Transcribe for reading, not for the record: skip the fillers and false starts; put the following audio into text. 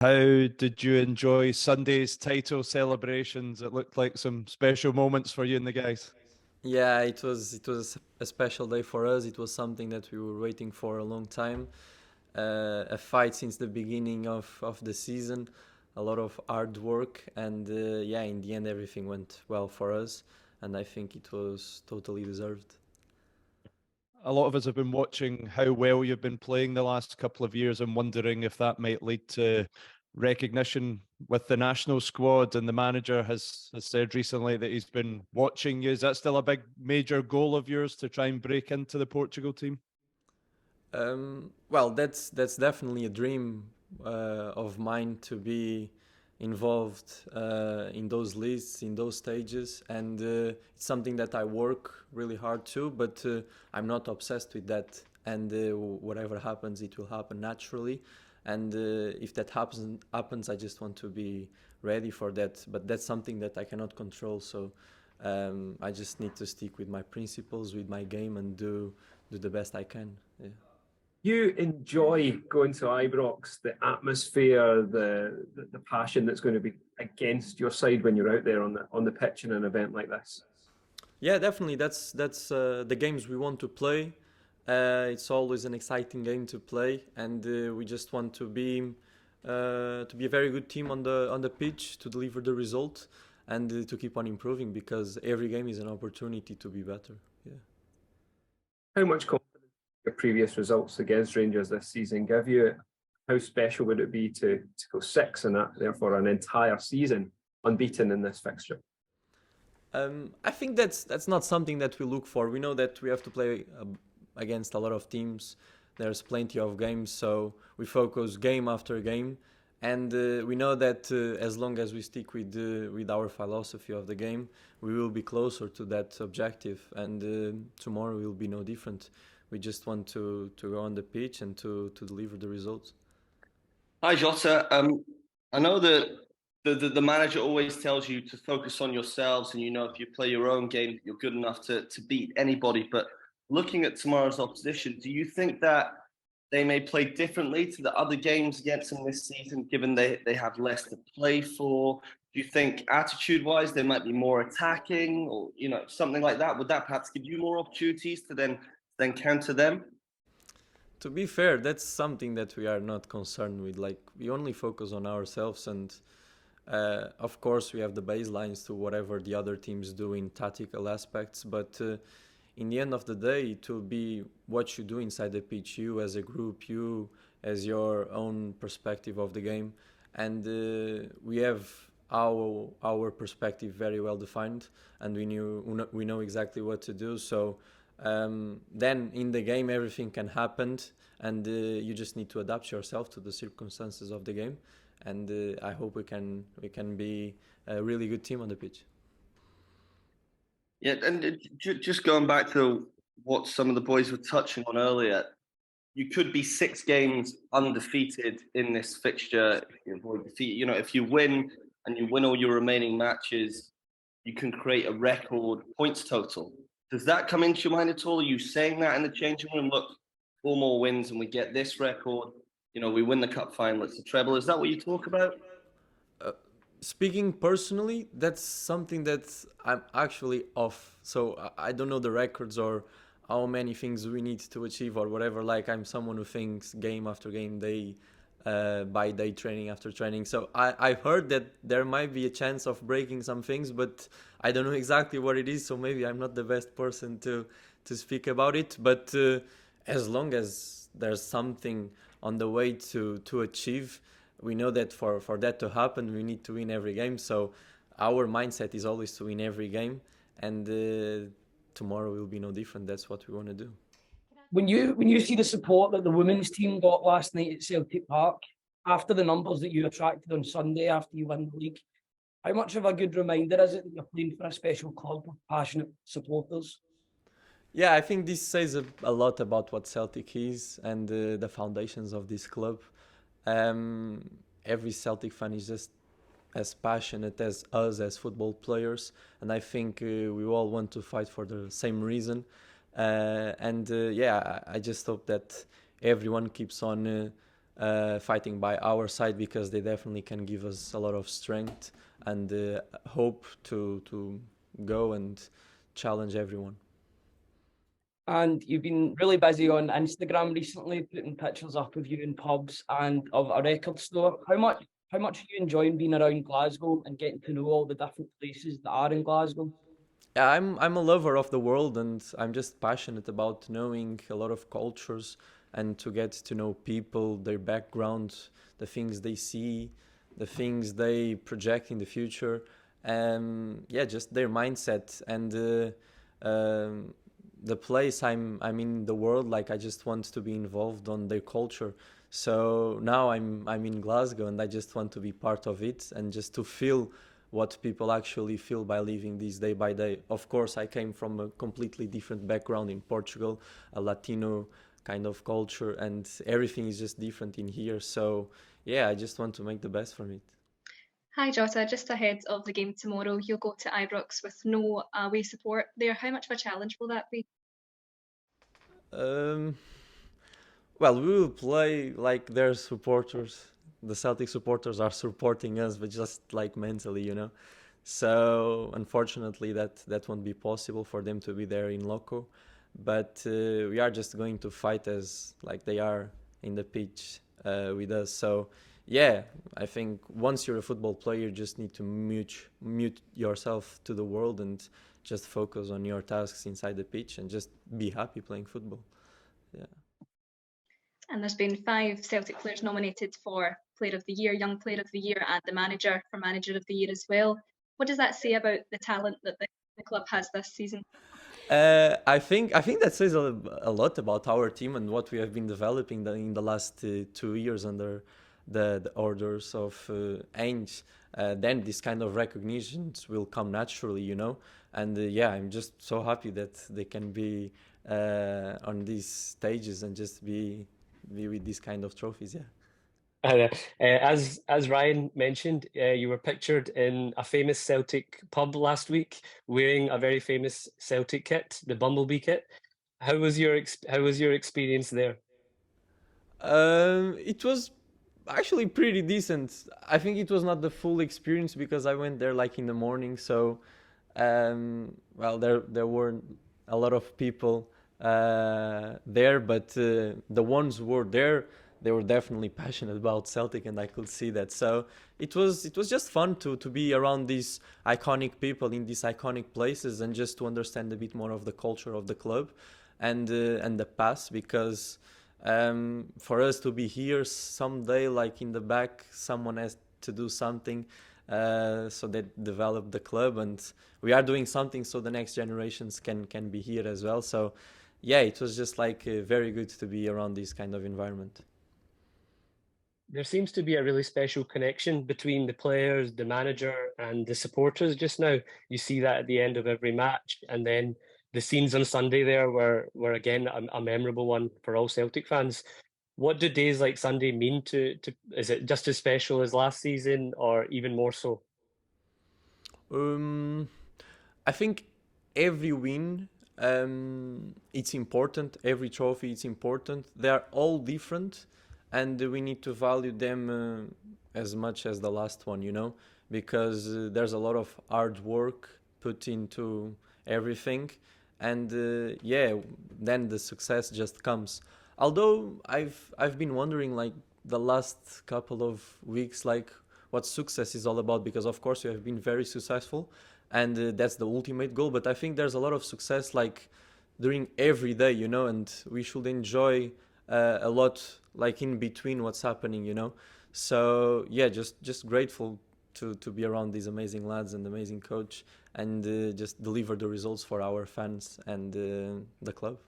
How did you enjoy Sunday's title celebrations? It looked like some special moments for you and the guys. Yeah, it was a special day for us. It was something that we were waiting for a long time. A fight since the beginning of the season, a lot of hard work, and yeah, in the end everything went well for us, and I think it was totally deserved. A lot of us have been watching how well you've been playing the last couple of years and wondering if that might lead to recognition with the national squad. And the manager has said recently that he's been watching you. Is that still a big major goal of yours to try and break into the Portugal team? Well, that's definitely a dream of mine to be involved in those lists, in those stages, and it's something that I work really hard to. But I'm not obsessed with that, and whatever happens, it will happen naturally. And if that happens, I just want to be ready for that. But that's something that I cannot control. So I just need to stick with my principles, with my game, and do the best I can. Yeah. You enjoy going to Ibrox, the atmosphere, the passion that's going to be against your side when you're out there on the pitch in an event like this. Yeah, definitely. That's the games we want to play. It's always an exciting game to play, and we just want to be a very good team on the pitch to deliver the result and to keep on improving because every game is an opportunity to be better. Yeah. How much confidence your previous results against Rangers this season give you? How special would it be to go six and that, therefore an entire season unbeaten in this fixture? I think that's not something that we look for. We know that we have to play against a lot of teams. There's plenty of games, so we focus game after game, and we know that as long as we stick with our philosophy of the game, we will be closer to that objective. And tomorrow will be no different. We just want to go on the pitch and to deliver the results. Hi, Jota. I know that the manager always tells you to focus on yourselves, and if you play your own game, you're good enough to beat anybody. But looking at tomorrow's opposition, do you think that they may play differently to the other games against them this season, given they have less to play for? Do you think attitude-wise they might be more attacking, or something like that? Would that perhaps give you more opportunities to then counter them? To be fair, that's something that we are not concerned with. Like we only focus on ourselves, and of course we have the baselines to whatever the other teams do in tactical aspects. But in the end of the day, it will be what you do inside the pitch, you as a group, you as your own perspective of the game, and we have our perspective very well defined, and we know exactly what to do. So then in the game everything can happen, and you just need to adapt yourself to the circumstances of the game. And I hope we can be a really good team on the pitch. Yeah, and just going back to what some of the boys were touching on earlier, you could be 6 games undefeated in this fixture if you avoid defeat. If you win and you win all your remaining matches, you can create a record points total. Does that come into your mind at all? Are you saying that in the changing room? Look, 4 more wins and we get this record. We win the cup final. It's a treble. Is that what you talk about? Speaking personally, that's something that I'm actually off. So I don't know the records or how many things we need to achieve or whatever. Like I'm someone who thinks game after game, day by day, training after training. So I've heard that there might be a chance of breaking some things, but I don't know exactly what it is. So maybe I'm not the best person to speak about it. But as long as there's something on the way to achieve, we know that for that to happen, we need to win every game. So our mindset is always to win every game, and tomorrow will be no different. That's what we want to do. When you see the support that the women's team got last night at Celtic Park, after the numbers that you attracted on Sunday after you won the league, how much of a good reminder is it that you're playing for a special club with passionate supporters? Yeah, I think this says a lot about what Celtic is and the foundations of this club. Um, every Celtic fan is just as passionate as us as football players, and I think we all want to fight for the same reason. And yeah, I just hope that everyone keeps on fighting by our side, because they definitely can give us a lot of strength and hope to go and challenge everyone. And you've been really busy on Instagram recently, putting pictures up of you in pubs and of a record store. How much are you enjoying being around Glasgow and getting to know all the different places that are in Glasgow? Yeah, I'm a lover of the world, and I'm just passionate about knowing a lot of cultures and to get to know people, their background, the things they see, the things they project in the future, yeah, just their mindset and the place I'm in the world. Like, I just want to be involved on their culture. So now I'm in Glasgow, and I just want to be part of it and just to feel what people actually feel by living this day by day. Of course, I came from a completely different background in Portugal, a Latino kind of culture, and everything is just different in here. So yeah, I just want to make the best from it. Hi Jota, just ahead of the game tomorrow, you'll go to Ibrox with no away support there. How much of a challenge will that be? Um, well, we will play like their supporters. The Celtic supporters are supporting us, but just like mentally, you know. So unfortunately, that won't be possible for them to be there in loco. But we are just going to fight as like they are in the pitch with us. So yeah, I think once you're a football player, you just need to mute yourself to the world and just focus on your tasks inside the pitch and just be happy playing football. Yeah. And there's been 5 Celtic players nominated for Player of the Year, Young Player of the Year, and the Manager for Manager of the Year as well. What does that say about the talent that the club has this season? I think that says a lot about our team and what we have been developing in the last 2 years under the orders of Ainge. Then this kind of recognitions will come naturally, you know. And yeah, I'm just so happy that they can be on these stages and just be with these kind of trophies. Yeah. As Ryan mentioned, you were pictured in a famous Celtic pub last week wearing a very famous Celtic kit, the Bumblebee kit. How was your experience there? It was actually pretty decent. I think it was not the full experience because I went there like in the morning, so well, there weren't a lot of people there, but the ones who were there, they were definitely passionate about Celtic, and I could see that. So it was just fun to be around these iconic people in these iconic places and just to understand a bit more of the culture of the club and the past, because for us to be here someday, like in the back, someone has to do something so they develop the club, and we are doing something so the next generations can be here as well. So yeah, it was just like very good to be around this kind of environment. There seems to be a really special connection between the players, the manager, and the supporters just now. You see that at the end of every match, and then the scenes on Sunday there were again a memorable one for all Celtic fans. What do days like Sunday mean to is it just as special as last season or even more so? I think every win it's important. Every trophy is important. They are all different, and we need to value them as much as the last one, you know, because there's a lot of hard work put into everything, and yeah, then the success just comes. Although I've been wondering like the last couple of weeks, like what success is all about, because of course you have been very successful and that's the ultimate goal, but I think there's a lot of success like during every day, you know, and we should enjoy a lot like in between what's happening, you know. So yeah, just grateful to be around these amazing lads and amazing coach, and just deliver the results for our fans and the club.